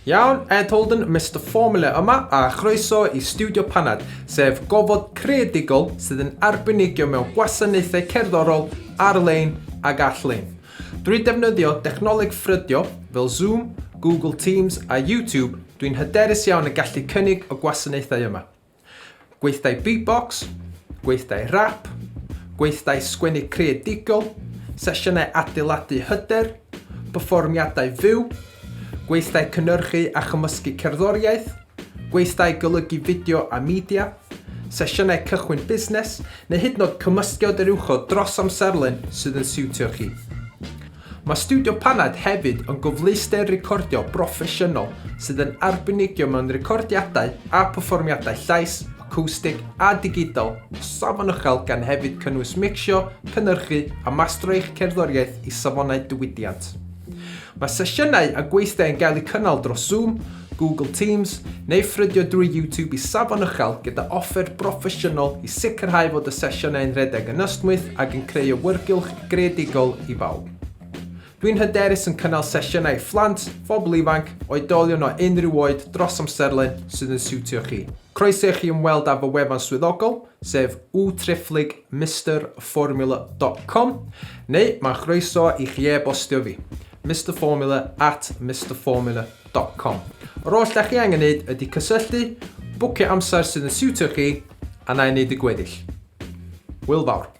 Iawn, Ed Holden, Mr Formula yma a chroeso i Studio Panad, sef gofod creadigol sydd yn arbenigio mewn gwasanaethau cerddorol ar-lein ag all-lein. Drwy defnyddio dechnoleg ffrydio fel Zoom, Google Teams a YouTube, dwi'n hyderus iawn y gallu cynnig o gwasanaethau yma. Gweithdai beatbox, gweithdai rap, gweithdai sgwennu creadigol, sesiynau adeiladu hyder, perfformiadau fyw, gweithdai cynhyrchu a chymysgu cerddoriaeth, gweithdai golygu fideo a media, sesiynau cychwyn busnes, neu hyd yn oed cymysgiad yr uwchod dros amserlen sydd yn siwtio chi. Mae Studio Panad hefyd yn gyfleuster recordio broffesiynol sydd yn arbenigio mewn recordiadau a perfformiadau llais, acoustic a digidol o safon uchel gan hefyd cynnwys mixio, cynhyrchu a mastro eich cerddoriaeth i safonau diwydiant. Mae sesiynau a gweithdau yn cael eu cynnal dros Zoom, Google Teams neu ffrydio drwy YouTube i safon uchel gyda offer broffesiynol i sicrhau fod y sesiynau yn rhedeg yn ystwyth ac yn creu awyrgylch greadigol i bawb. Dwi'n hyderus yn cynnal sesiynau phlant, phobl ifanc, oedolion o unrhyw oed dros amserlen sydd yn siwtio chi. Croeso i chi ymweld â fy wefan swyddogol, sef www.mrformula.com, neu mae chroeso i chi e-bostio fi, mrformula@mrformula.com. Yr oll ydych chi angen wneud ydy cysylltu, bwcio amser sydd yn siwtio chi, a na i wneud y gweddill. Hwyl fawr.